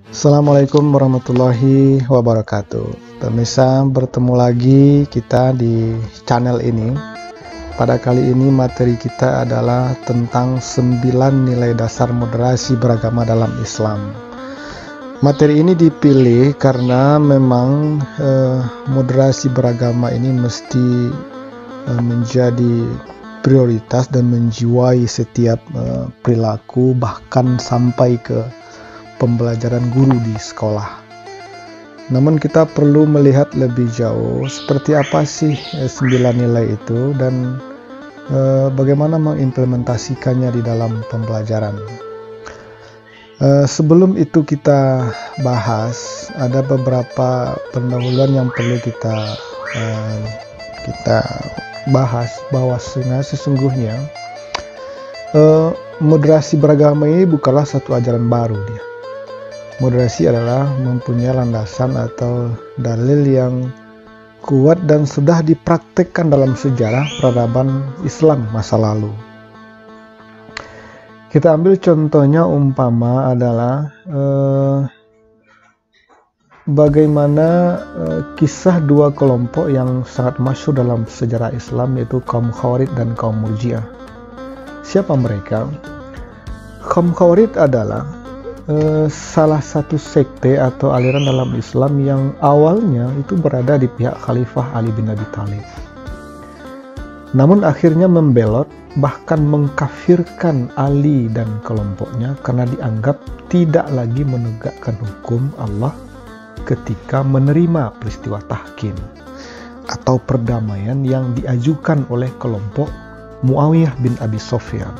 Assalamualaikum warahmatullahi wabarakatuh. Pemirsa, bertemu lagi kita di channel ini. Pada kali ini materi kita adalah tentang 9 nilai dasar moderasi beragama dalam Islam. Materi ini dipilih karena memang moderasi beragama ini mesti menjadi prioritas dan menjiwai setiap perilaku, bahkan sampai ke pembelajaran guru di sekolah. Namun kita perlu melihat lebih jauh seperti apa sih 9 nilai itu dan bagaimana mengimplementasikannya di dalam pembelajaran. Sebelum itu kita bahas, ada beberapa pendahuluan yang perlu kita bahas, bahwa sesungguhnya moderasi beragama ini bukanlah satu ajaran baru dia. Moderasi adalah mempunyai landasan atau dalil yang kuat dan sudah dipraktekkan dalam sejarah peradaban Islam masa lalu. Kita ambil contohnya umpama adalah bagaimana kisah dua kelompok yang sangat masyhur dalam sejarah Islam, yaitu kaum Khawarij dan kaum Murji'ah. Siapa mereka? Kaum Khawarij adalah salah satu sekte atau aliran dalam Islam yang awalnya itu berada di pihak Khalifah Ali bin Abi Thalib. Namun akhirnya membelot, bahkan mengkafirkan Ali dan kelompoknya karena dianggap tidak lagi menegakkan hukum Allah ketika menerima peristiwa tahkim atau perdamaian yang diajukan oleh kelompok Muawiyah bin Abi Sufyan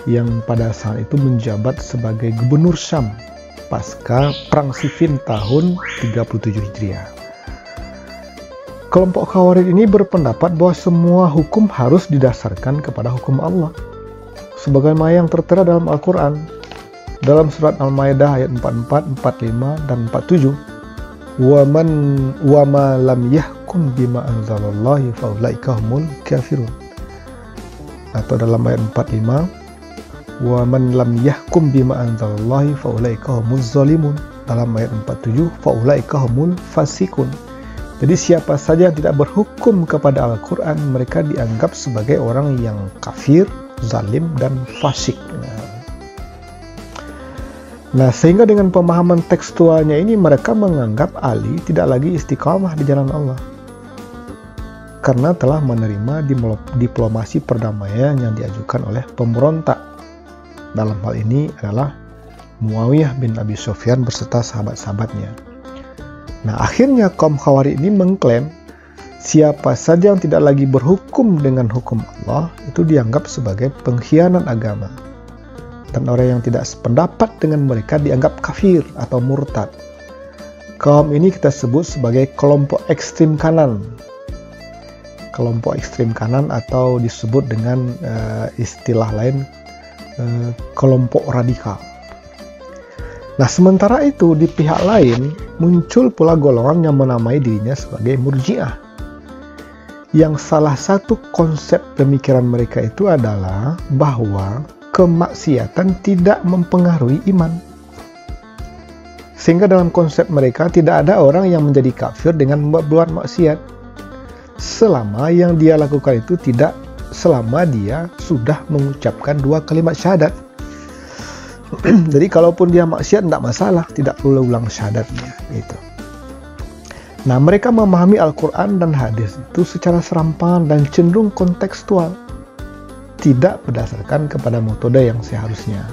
yang pada saat itu menjabat sebagai gubernur Syam pasca Perang Siffin tahun 37 Hijriah. Kelompok Khawarij ini berpendapat bahwa semua hukum harus didasarkan kepada hukum Allah, sebagaimana yang tertera dalam Al-Quran, dalam surat Al-Maidah ayat 44, 45, dan 47. Wa ma lam yahkum bima anzalallahi faulaika humul kafirun. Atau dalam ayat 45, wa man lam yahkum bima anzalallahi faulaika humuz zalimun. Dalam ayat 47, faulaika humul fasikun. Jadi siapa saja yang tidak berhukum kepada Al-Quran, mereka dianggap sebagai orang yang kafir, zalim, dan fasik. Nah, sehingga dengan pemahaman tekstualnya ini mereka menganggap Ali tidak lagi istiqamah di jalan Allah karena telah menerima diplomasi perdamaian yang diajukan oleh pemberontak. Dalam hal ini adalah Muawiyah bin Abi Sufyan berserta sahabat-sahabatnya. Nah, akhirnya kaum Khawarij ini mengklaim siapa saja yang tidak lagi berhukum dengan hukum Allah itu dianggap sebagai pengkhianat agama. Dan orang yang tidak sependapat dengan mereka dianggap kafir atau murtad. Kaum ini kita sebut sebagai kelompok ekstrim kanan. Kelompok ekstrim kanan atau disebut dengan istilah lain kelompok radikal. Nah, sementara itu di pihak lain muncul pula golongan yang menamai dirinya sebagai Murji'ah, yang salah satu konsep pemikiran mereka itu adalah bahwa kemaksiatan tidak mempengaruhi iman. Sehingga dalam konsep mereka tidak ada orang yang menjadi kafir dengan membuat maksiat selama yang dia lakukan itu selama dia sudah mengucapkan 2 kalimat syahadat. Jadi kalaupun dia maksiat tidak masalah, tidak perlu ulang syahadatnya gitu. Nah, mereka memahami Al-Quran dan hadis itu secara serampangan dan cenderung kontekstual, tidak berdasarkan kepada metode yang seharusnya.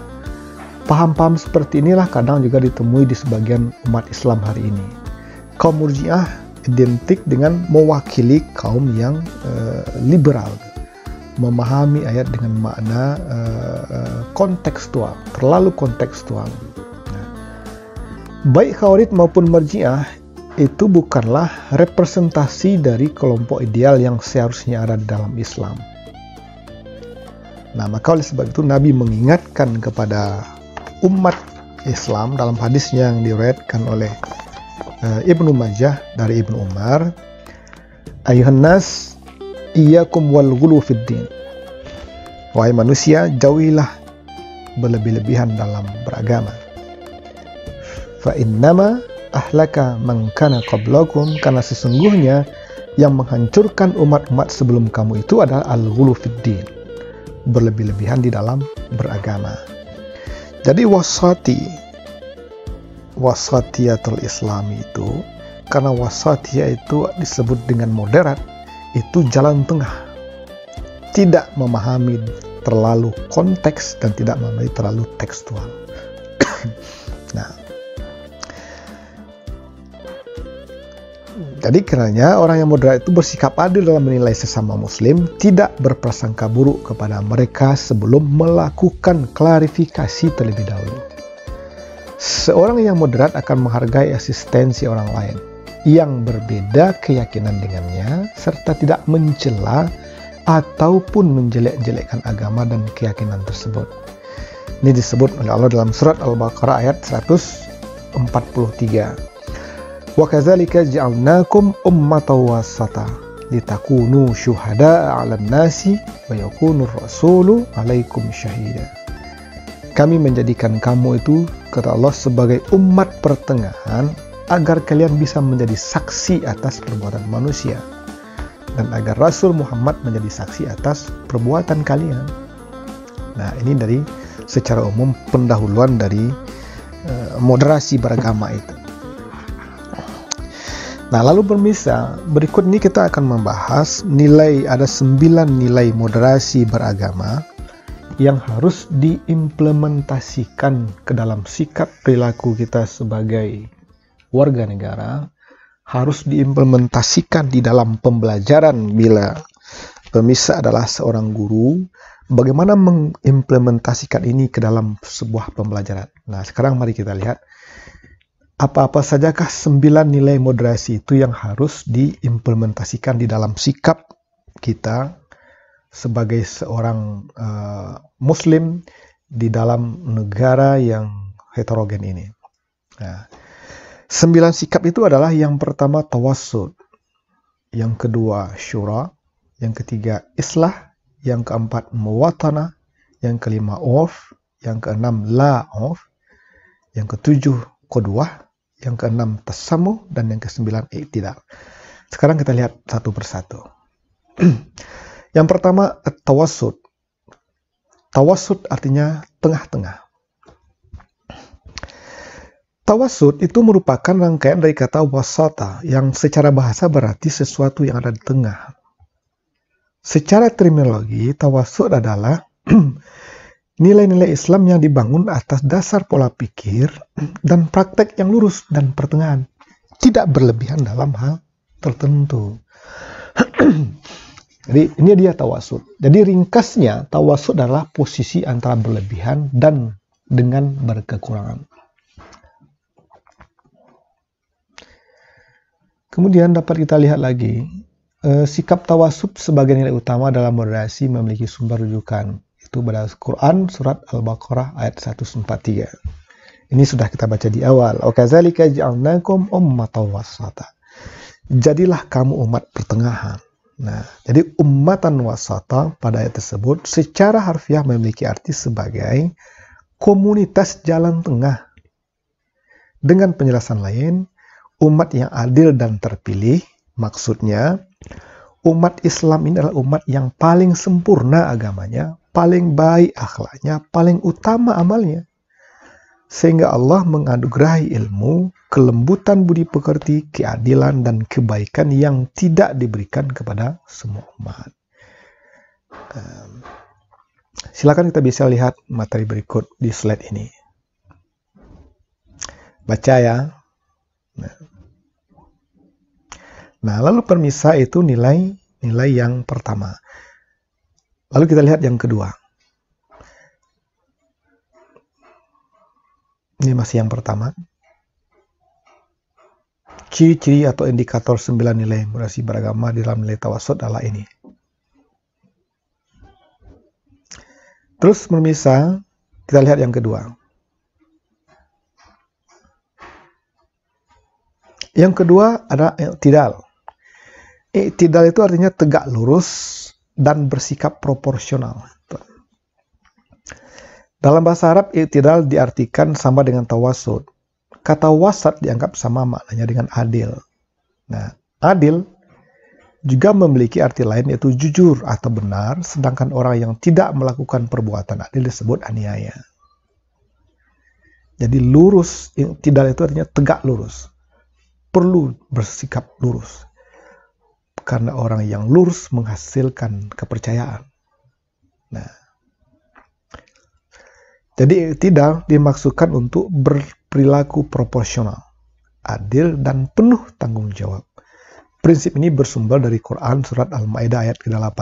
Paham-paham seperti inilah kadang juga ditemui di sebagian umat Islam hari ini. Kaum Murji'ah identik dengan mewakili kaum yang liberal, memahami ayat dengan makna kontekstual, terlalu kontekstual. Nah, baik Khawarij maupun Murji'ah itu bukanlah representasi dari kelompok ideal yang seharusnya ada di dalam Islam. Nah, maka oleh sebab itu Nabi mengingatkan kepada umat Islam dalam hadisnya yang diriwayatkan oleh Ibnu Majah dari Ibnu Umar, ayuhan nas iyyakum wal ghulu fid din. Wahai manusia, jauhilah berlebih-lebihan dalam beragama. Fa innama ahlaka man kana qablakum, karena sesungguhnya yang menghancurkan umat-umat sebelum kamu itu adalah al-ghulu fid din, berlebih-lebihan di dalam beragama. Jadi wasatiyatul Islami itu, karena wasatiyah itu disebut dengan moderat, itu jalan tengah, tidak memahami terlalu konteks dan tidak memahami terlalu tekstual. Nah, jadi kiranya orang yang moderat itu bersikap adil dalam menilai sesama muslim, tidak berprasangka buruk kepada mereka sebelum melakukan klarifikasi terlebih dahulu. Seorang yang moderat akan menghargai eksistensi orang lain yang berbeda keyakinan dengannya, serta tidak mencela ataupun menjelek-jelekkan agama dan keyakinan tersebut. Ini disebut oleh Allah dalam surat Al-Baqarah ayat 143. Wa kadzalika ja'alnakum ummatan wasata litakunu syuhada'a 'alan nasi wa yakunur rasulu 'alaikum syahida. Kami menjadikan kamu itu, kata Allah, sebagai umat pertengahan agar kalian bisa menjadi saksi atas perbuatan manusia dan agar Rasul Muhammad menjadi saksi atas perbuatan kalian. Nah, ini dari secara umum pendahuluan dari moderasi beragama itu. Nah, lalu pemirsa, berikut ini kita akan membahas ada 9 nilai moderasi beragama yang harus diimplementasikan ke dalam sikap perilaku kita sebagai warga negara, harus diimplementasikan di dalam pembelajaran bila pemirsa adalah seorang guru. Bagaimana mengimplementasikan ini ke dalam sebuah pembelajaran? Nah, sekarang mari kita lihat apa-apa sajakah 9 nilai moderasi itu yang harus diimplementasikan di dalam sikap kita sebagai seorang muslim di dalam negara yang heterogen ini. Nah, 9 sikap itu adalah yang pertama tawassut, yang kedua syura, yang ketiga islah, yang keempat muwatanah, yang kelima urf, yang keenam la'urf, yang ketujuh qudwah, yang keenam tasamuh, dan yang kesembilan i'tidal. Sekarang kita lihat satu persatu. Yang pertama tawassut. Tawassut artinya tengah-tengah. Tawassut itu merupakan rangkaian dari kata wasata yang secara bahasa berarti sesuatu yang ada di tengah. Secara terminologi, tawassut adalah nilai-nilai Islam yang dibangun atas dasar pola pikir dan praktek yang lurus dan pertengahan, tidak berlebihan dalam hal tertentu. Jadi ini dia tawassut. Jadi ringkasnya, tawassut adalah posisi antara berlebihan dan dengan berkekurangan. Kemudian dapat kita lihat lagi, sikap tawassut sebagai nilai utama dalam moderasi memiliki sumber rujukan. Itu pada Quran surat Al-Baqarah ayat 143. Ini sudah kita baca di awal. Wa kadzalika ja'alnakum ummatan wasata. Jadilah kamu umat pertengahan. Nah, jadi ummatan wasata pada ayat tersebut secara harfiah memiliki arti sebagai komunitas jalan tengah. Dengan penjelasan lain, umat yang adil dan terpilih, maksudnya umat Islam ini adalah umat yang paling sempurna agamanya, paling baik akhlaknya, paling utama amalnya. Sehingga Allah menganugerahi ilmu, kelembutan budi pekerti, keadilan, dan kebaikan yang tidak diberikan kepada semua umat. Silakan kita bisa lihat materi berikut di slide ini. Baca ya. Nah, lalu permisa itu nilai yang pertama. Lalu kita lihat yang kedua. Ini masih yang pertama. Ciri-ciri atau indikator 9 nilai moderasi beragama di dalam nilai tawassut adalah ini. Terus permisa, kita lihat yang kedua. Yang kedua adalah i'tidal. I'tidal itu artinya tegak lurus dan bersikap proporsional. Dalam bahasa Arab, i'tidal diartikan sama dengan tawassut. kata wasat dianggap sama maknanya dengan adil. Nah, adil juga memiliki arti lain yaitu jujur atau benar, sedangkan orang yang tidak melakukan perbuatan adil disebut aniaya. Jadi lurus, tidal itu artinya tegak lurus. Perlu bersikap lurus. Karena orang yang lurus menghasilkan kepercayaan. Nah, jadi tidak dimaksudkan untuk berperilaku proporsional, adil, dan penuh tanggung jawab. Prinsip ini bersumber dari Quran surat Al-Maidah ayat ke-8.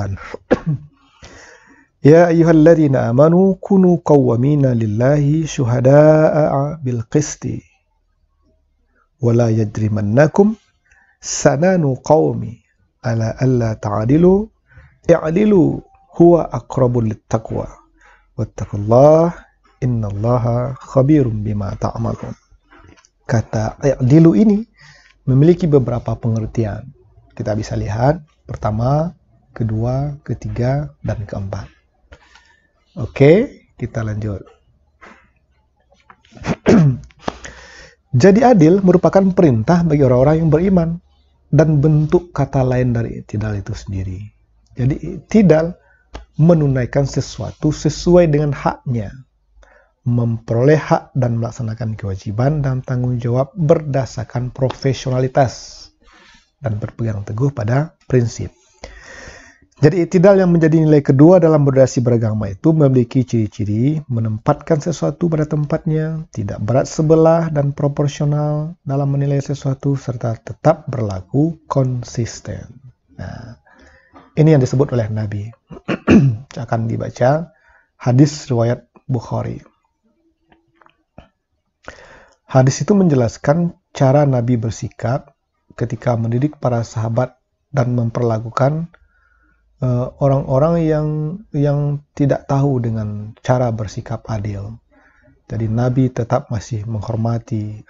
Ya ayyuhalladzina amanu kunu qawwamina lillahi syuhada'a bil qisti wa la yajrimannakum sananu qawmi ala alla ta'adilu i'dilu huwa aqrabul littaqwa wattaqullaha innallaha khabirum bima ta'malun. Kata i'dilu ini memiliki beberapa pengertian. Kita bisa lihat pertama, kedua, ketiga, dan keempat. Oke, kita lanjut. Jadi adil merupakan perintah bagi orang-orang yang beriman dan bentuk kata lain dari i'tidal itu sendiri. Jadi i'tidal menunaikan sesuatu sesuai dengan haknya, memperoleh hak dan melaksanakan kewajiban dan tanggung jawab berdasarkan profesionalitas dan berpegang teguh pada prinsip. Jadi i'tidal yang menjadi nilai kedua dalam berdasar beragama itu memiliki ciri-ciri menempatkan sesuatu pada tempatnya, tidak berat sebelah dan proporsional dalam menilai sesuatu, serta tetap berlaku konsisten. Nah, ini yang disebut oleh Nabi. Akan dibaca hadis riwayat Bukhari. Hadis itu menjelaskan cara Nabi bersikap ketika mendidik para sahabat dan memperlakukan orang-orang yang tidak tahu dengan cara bersikap adil. Jadi Nabi tetap masih menghormati,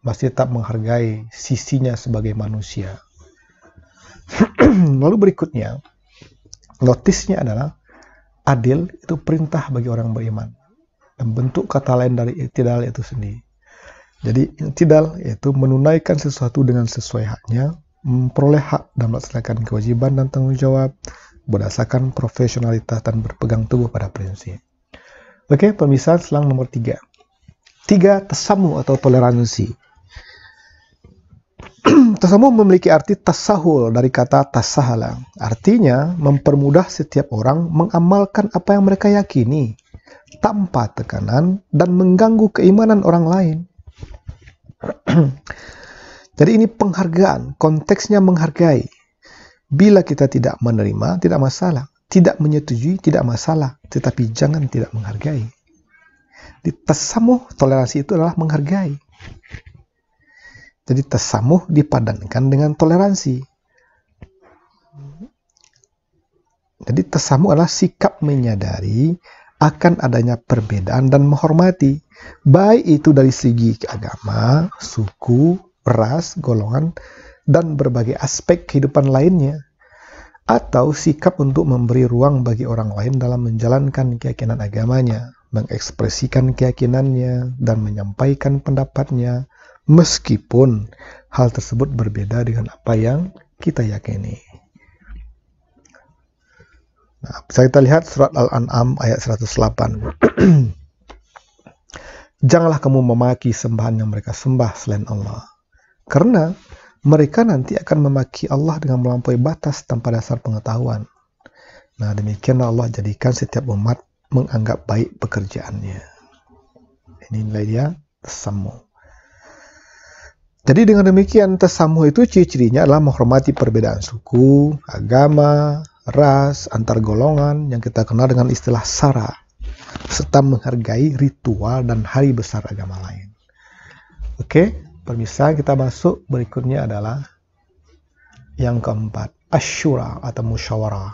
masih tetap menghargai sisinya sebagai manusia. Lalu berikutnya, notisnya adalah adil itu perintah bagi orang beriman. Dan bentuk kata lain dari i'tidal itu sendiri. Jadi i'tidal yaitu menunaikan sesuatu dengan sesuai haknya, memperoleh hak dan melaksanakan kewajiban dan tanggung jawab berdasarkan profesionalitas dan berpegang teguh pada prinsip. Oke, pemisahan selang nomor 3. 3. Tasamuh atau toleransi. Tasamuh memiliki arti tasahul dari kata tasahala. Artinya mempermudah setiap orang mengamalkan apa yang mereka yakini tanpa tekanan dan mengganggu keimanan orang lain. Jadi ini penghargaan, konteksnya menghargai. Bila kita tidak menerima, tidak masalah. Tidak menyetujui, tidak masalah. Tetapi jangan tidak menghargai. Di tasamuh, toleransi itu adalah menghargai. Jadi tasamuh dipadankan dengan toleransi. Jadi tasamuh adalah sikap menyadari akan adanya perbedaan dan menghormati. Baik itu dari segi agama, suku, ras, golongan, dan berbagai aspek kehidupan lainnya. Atau sikap untuk memberi ruang bagi orang lain dalam menjalankan keyakinan agamanya, mengekspresikan keyakinannya, dan menyampaikan pendapatnya, meskipun hal tersebut berbeda dengan apa yang kita yakini. Nah, bisa kita lihat surat Al-An'am ayat 108. Janganlah kamu memaki sembahan yang mereka sembah selain Allah. Karena mereka nanti akan memaki Allah dengan melampaui batas tanpa dasar pengetahuan. Nah, demikianlah Allah jadikan setiap umat menganggap baik pekerjaannya. Ini nilai dia tasamuh. Jadi dengan demikian tasamuh itu ciri-cirinya adalah menghormati perbedaan suku, agama, ras, antar golongan yang kita kenal dengan istilah sara, serta menghargai ritual dan hari besar agama lain. Oke, pemirsa, kita masuk berikutnya adalah yang keempat, asyura atau musyawarah.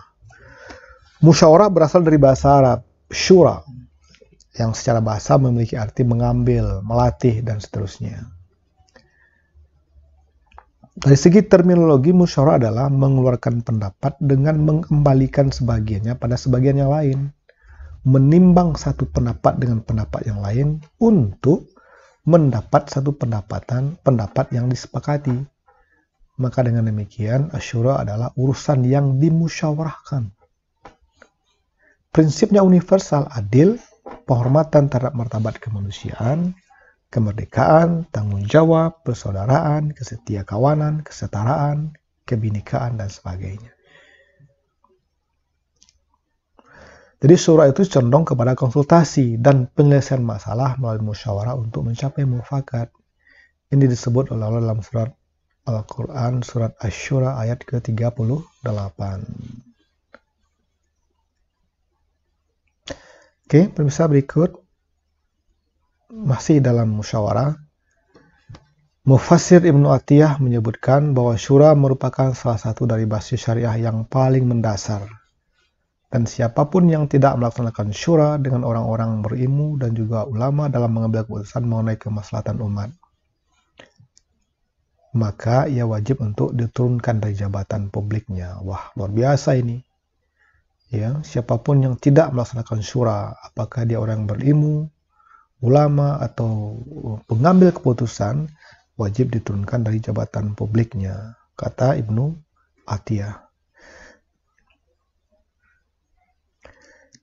Musyawarah berasal dari bahasa Arab, syura, yang secara bahasa memiliki arti mengambil, melatih, dan seterusnya. Dari segi terminologi, musyawarah adalah mengeluarkan pendapat dengan mengembalikan sebagiannya pada sebagian yang lain. Menimbang satu pendapat dengan pendapat yang lain untuk mendapat satu pendapat yang disepakati. Maka dengan demikian, asyura adalah urusan yang dimusyawarahkan. Prinsipnya universal, adil, penghormatan terhadap martabat kemanusiaan, kemerdekaan, tanggung jawab, persaudaraan, kesetiakawanan, kesetaraan, kebinekaan, dan sebagainya. Jadi syura itu condong kepada konsultasi dan penyelesaian masalah melalui musyawarah untuk mencapai mufakat. Ini disebut oleh Allah dalam surat Al-Quran, surat Asy-Syura ayat ke-38. Oke, pemirsa berikut. Masih dalam musyawarah. Mufassir Ibnu Atiyah menyebutkan bahwa syura merupakan salah satu dari basis syariah yang paling mendasar. Dan siapapun yang tidak melaksanakan syura dengan orang-orang berilmu dan juga ulama dalam mengambil keputusan mengenai kemaslahatan umat, maka ia wajib untuk diturunkan dari jabatan publiknya. Wah, luar biasa ini. Ya, siapapun yang tidak melaksanakan syura, apakah dia orang berilmu, ulama, atau pengambil keputusan, wajib diturunkan dari jabatan publiknya, kata Ibnu Atiyah.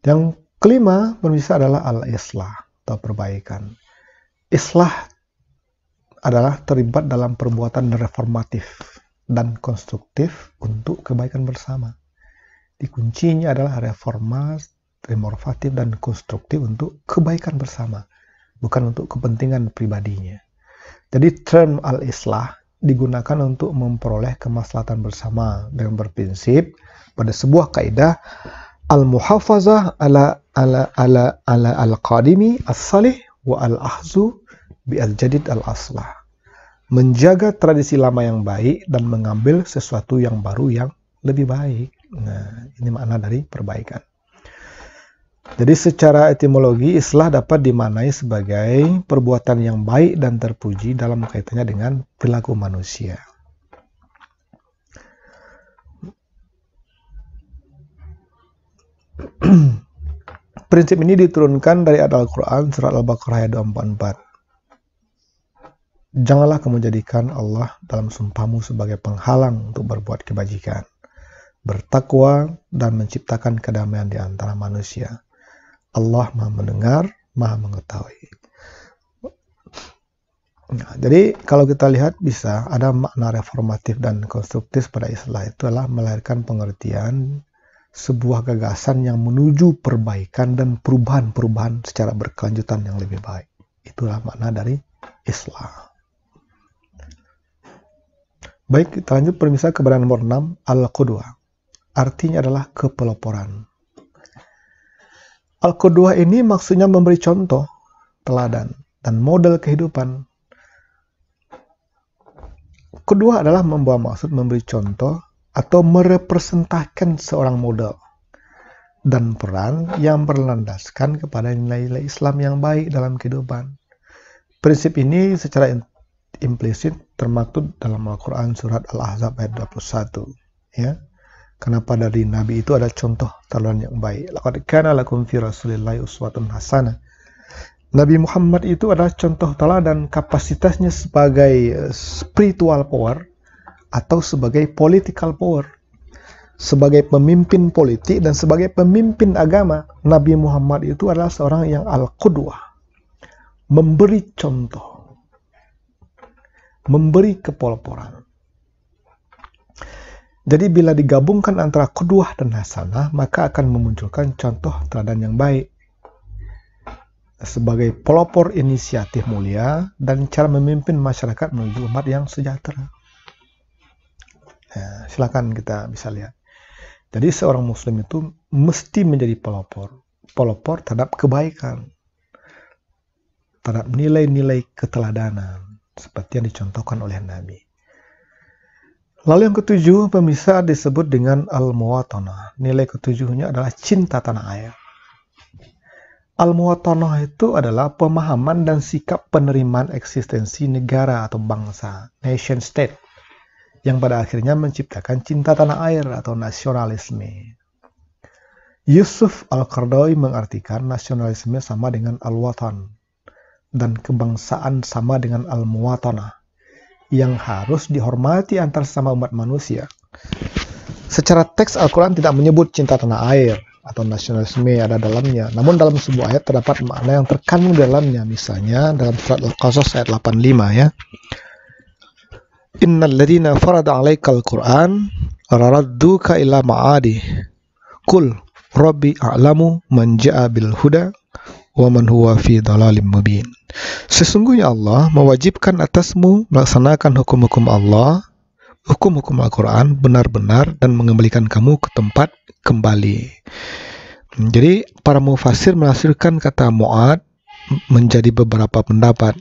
Yang kelima, pemirsa, adalah al-islah atau perbaikan. Islah adalah terlibat dalam perbuatan reformatif dan konstruktif untuk kebaikan bersama. Di kuncinya adalah reformatif dan konstruktif untuk kebaikan bersama, bukan untuk kepentingan pribadinya. Jadi term al-islah digunakan untuk memperoleh kemaslahatan bersama dengan berprinsip pada sebuah kaidah al-muhafazah ala al-qadimi as-salih wa al-ahzu bi al-jadid al-aslah. Menjaga tradisi lama yang baik dan mengambil sesuatu yang baru yang lebih baik. Nah, ini makna dari perbaikan. Jadi secara etimologi, islah dapat dimaknai sebagai perbuatan yang baik dan terpuji dalam kaitannya dengan perilaku manusia. Prinsip ini diturunkan dari ayat Al-Quran surat Al-Baqarah ayat 244. Janganlah kamu jadikan Allah dalam sumpahmu sebagai penghalang untuk berbuat kebajikan, bertakwa, dan menciptakan kedamaian di antara manusia. Allah Maha mendengar, Maha mengetahui. Nah, jadi kalau kita lihat bisa ada makna reformatif dan konstruktif pada istilah itu adalah melahirkan pengertian sebuah gagasan yang menuju perbaikan dan perubahan-perubahan secara berkelanjutan yang lebih baik. Itulah makna dari islah. Baik, kita lanjut pemirsa kepada nomor 6, al-qudwah. Artinya adalah kepeloporan. Al-qudwah ini maksudnya memberi contoh, teladan, dan model kehidupan. Kedua adalah membawa maksud memberi contoh atau merepresentasikan seorang model dan peran yang berlandaskan kepada nilai-nilai Islam yang baik dalam kehidupan. Prinsip ini secara implisit termaktub dalam Al-Quran surat Al-Ahzab ayat 21. Ya. Kenapa dari Nabi itu ada contoh teladan yang baik. Laqad kana lakum fi Rasulillahi uswatun hasanah. Nabi Muhammad itu adalah contoh teladan, kapasitasnya sebagai spiritual power atau sebagai political power. Sebagai pemimpin politik dan sebagai pemimpin agama, Nabi Muhammad itu adalah seorang yang al-qudwah. Memberi contoh. Memberi kepeloporan. Jadi bila digabungkan antara qudwah dan hasanah, maka akan memunculkan contoh teladan yang baik. Sebagai pelopor inisiatif mulia dan cara memimpin masyarakat menuju umat yang sejahtera. Nah, silakan kita bisa lihat. Jadi seorang muslim itu mesti menjadi pelopor terhadap kebaikan, terhadap nilai-nilai keteladanan seperti yang dicontohkan oleh Nabi. Lalu yang ketujuh, pemirsa, disebut dengan al-muwatanah. Nilai ketujuhnya adalah cinta tanah air. Al-muwatanah itu adalah pemahaman dan sikap penerimaan eksistensi negara atau bangsa, nation state, yang pada akhirnya menciptakan cinta tanah air atau nasionalisme. Yusuf Al-Qaradawi mengartikan nasionalisme sama dengan al-watan. dan kebangsaan sama dengan al-muwatanah, yang harus dihormati antar sesama umat manusia. Secara teks Al-Quran tidak menyebut cinta tanah air atau nasionalisme ada dalamnya, namun dalam sebuah ayat terdapat makna yang terkandung di dalamnya. Misalnya dalam surat Al-Qasas ayat 85 ya. Innal ladzina farada 'alaikal Qur'an raradduka ila ma'adi. Qul rabbi a'lamu man ja'a bil huda wa man huwa fi dhalalim mubin. Sesungguhnya Allah mewajibkan atasmu melaksanakan hukum-hukum Allah, hukum-hukum Al-Quran benar-benar dan mengembalikan kamu ke tempat kembali. Jadi para mufassir menafsirkan kata mu'ad menjadi beberapa pendapat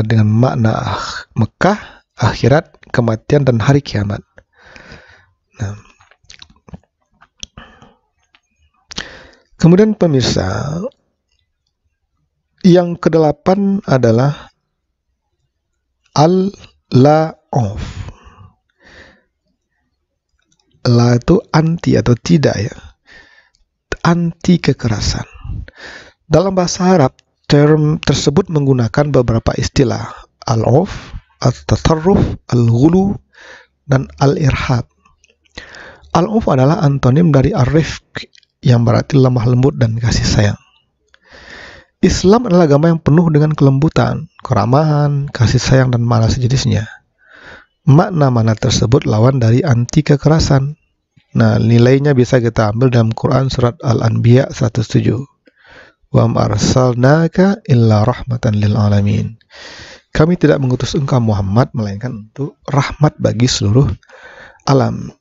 dengan makna Mekah, akhirat, kematian, dan hari kiamat. Nah, kemudian pemirsa, yang kedelapan adalah al-la'of. La itu anti atau tidak ya, anti kekerasan. Dalam bahasa Arab, term tersebut menggunakan beberapa istilah: al-auf, al-tatarruf, al-ghulu, dan al-irhab. Al-auf adalah antonim dari ar-rifq, yang berarti lemah lembut dan kasih sayang. Islam adalah agama yang penuh dengan kelembutan, keramahan, kasih sayang, dan mana sejenisnya. Makna-makna tersebut lawan dari anti kekerasan. Nah, nilainya bisa kita ambil dalam Quran surat Al-Anbiya 107. Wa ma arsalnaka illa rahmatan lil alamin. Kami tidak mengutus engkau Muhammad melainkan untuk rahmat bagi seluruh alam.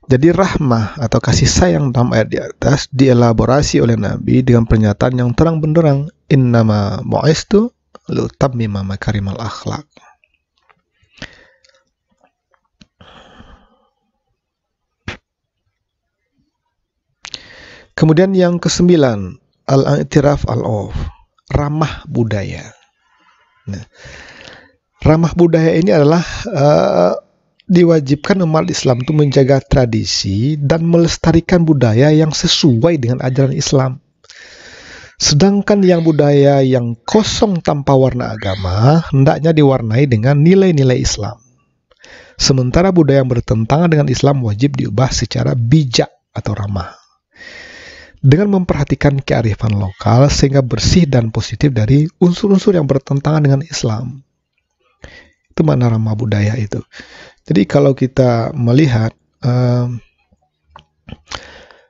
Jadi rahmah atau kasih sayang dalam ayat di atas dielaborasi oleh Nabi dengan pernyataan yang terang benderang, innama bu'istu liutammima makarimal akhlak. Kemudian yang kesembilan, al-i'tiraf al-'urf, ramah budaya. Nah, ramah budaya ini adalah diwajibkan umat Islam itu menjaga tradisi dan melestarikan budaya yang sesuai dengan ajaran Islam. Sedangkan yang budaya yang kosong tanpa warna agama hendaknya diwarnai dengan nilai-nilai Islam. Sementara budaya yang bertentangan dengan Islam wajib diubah secara bijak atau ramah, dengan memperhatikan kearifan lokal sehingga bersih dan positif dari unsur-unsur yang bertentangan dengan Islam. Itu makna ramah budaya itu. Jadi kalau kita melihat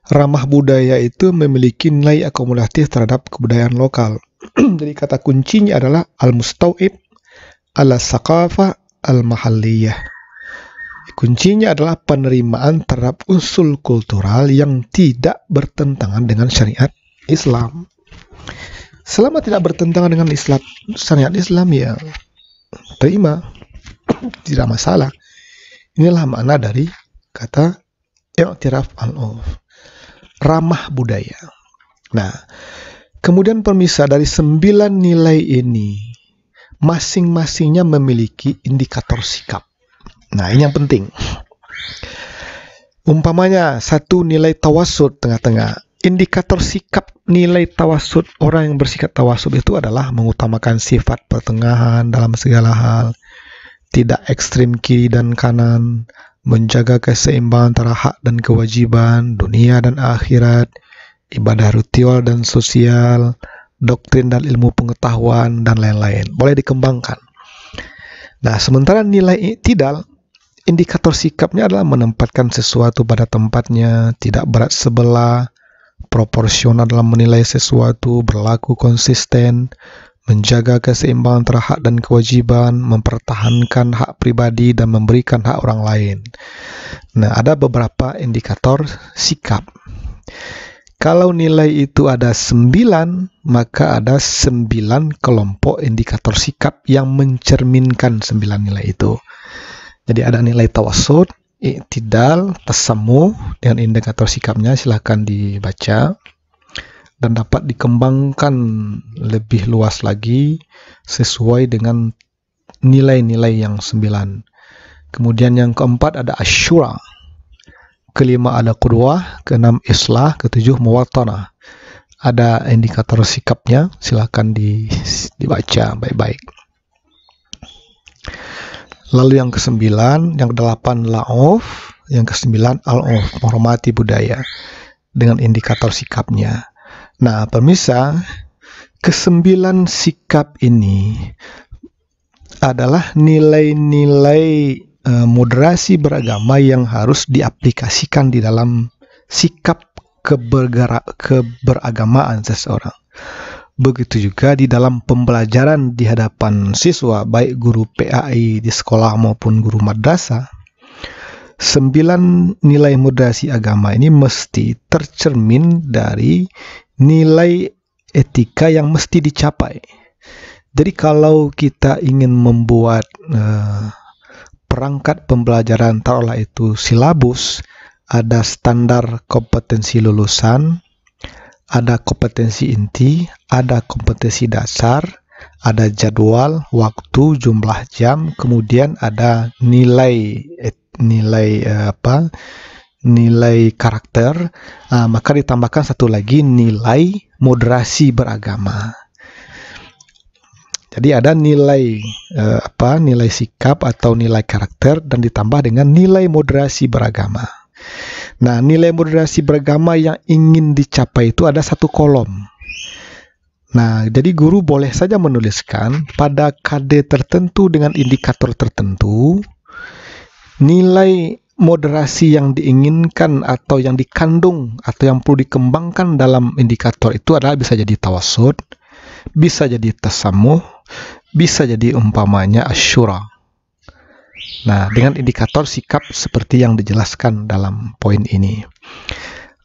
ramah budaya itu memiliki nilai akumulatif terhadap kebudayaan lokal. Jadi kata kuncinya adalah al-mustau'ib ala-saqafah al-mahalliyah. Kuncinya adalah penerimaan terhadap unsur kultural yang tidak bertentangan dengan syariat Islam. Selama tidak bertentangan dengan syariat Islam, ya terima, tidak masalah. Inilah makna dari kata i'tiraf al-'urf, ramah budaya. Nah, kemudian pemirsa, dari 9 nilai ini masing-masingnya memiliki indikator sikap. Nah, ini yang penting. Umpamanya satu nilai tawassud tengah-tengah. Indikator sikap nilai tawassud, orang yang bersikap tawassud itu adalah mengutamakan sifat pertengahan dalam segala hal, tidak ekstrim kiri dan kanan, menjaga keseimbangan antara hak dan kewajiban, dunia dan akhirat, ibadah ritual dan sosial, doktrin dan ilmu pengetahuan, dan lain-lain. Boleh dikembangkan. Nah, sementara nilai i'tidal, indikator sikapnya adalah menempatkan sesuatu pada tempatnya, tidak berat sebelah, proporsional dalam menilai sesuatu, berlaku konsisten, menjaga keseimbangan antara hak dan kewajiban, mempertahankan hak pribadi dan memberikan hak orang lain. Nah, ada beberapa indikator sikap. Kalau nilai itu ada 9, maka ada 9 kelompok indikator sikap yang mencerminkan 9 nilai itu. Jadi ada nilai tawassud, i'tidal, tasammuh dengan indikator sikapnya, silahkan dibaca dan dapat dikembangkan lebih luas lagi sesuai dengan nilai-nilai yang 9. Kemudian yang keempat ada asyura, kelima ada qudwah, keenam islah, ketujuh muwatanah. ada indikator sikapnya, silakan dibaca baik-baik. Lalu yang ke-9, yang ke-8 la'of, yang ke-9 al-'urf, menghormati budaya dengan indikator sikapnya. Nah, pemirsa, ke-9 sikap ini adalah nilai-nilai moderasi beragama yang harus diaplikasikan di dalam sikap keberagamaan seseorang. Begitu juga di dalam pembelajaran di hadapan siswa, baik guru PAI di sekolah maupun guru madrasah. 9 nilai moderasi agama ini mesti tercermin dari nilai etika yang mesti dicapai. Jadi kalau kita ingin membuat perangkat pembelajaran, taruhlah itu silabus, ada standar kompetensi lulusan, ada kompetensi inti, ada kompetensi dasar, ada jadwal, waktu, jumlah jam, kemudian ada nilai karakter, maka ditambahkan satu lagi nilai moderasi beragama. Jadi ada nilai nilai sikap atau nilai karakter dan ditambah dengan nilai moderasi beragama. Nah, nilai moderasi beragama yang ingin dicapai itu ada satu kolom. Nah, jadi guru boleh saja menuliskan pada KD tertentu dengan indikator tertentu, nilai moderasi yang diinginkan atau yang dikandung atau yang perlu dikembangkan dalam indikator itu adalah bisa jadi tawassud, bisa jadi tasamuh, bisa jadi umpamanya asyura. Nah, dengan indikator sikap seperti yang dijelaskan dalam poin ini.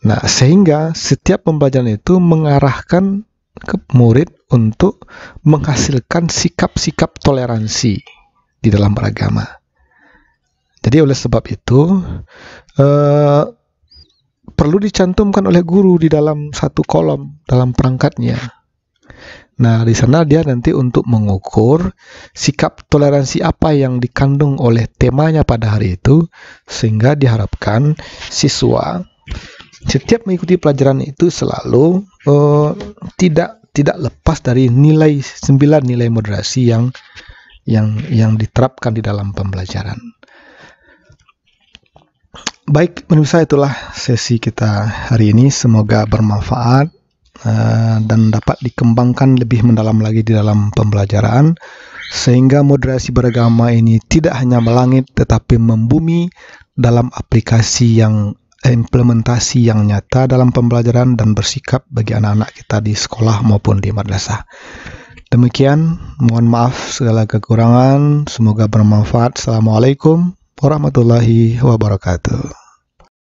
Nah, sehingga setiap pembelajaran itu mengarahkan ke murid untuk menghasilkan sikap-sikap toleransi di dalam beragama. Jadi oleh sebab itu perlu dicantumkan oleh guru di dalam satu kolom dalam perangkatnya. Nah, di sana dia nanti untuk mengukur sikap toleransi apa yang dikandung oleh temanya pada hari itu, sehingga diharapkan siswa setiap mengikuti pelajaran itu selalu tidak lepas dari 9 nilai moderasi yang diterapkan di dalam pembelajaran. Baik, pemirsa, itulah sesi kita hari ini. Semoga bermanfaat dan dapat dikembangkan lebih mendalam lagi di dalam pembelajaran, sehingga moderasi beragama ini tidak hanya melangit tetapi membumi dalam aplikasi yang implementasi yang nyata dalam pembelajaran dan bersikap bagi anak-anak kita di sekolah maupun di madrasah. Demikian, mohon maaf segala kekurangan, semoga bermanfaat. Assalamualaikum warahmatullahi wabarakatuh.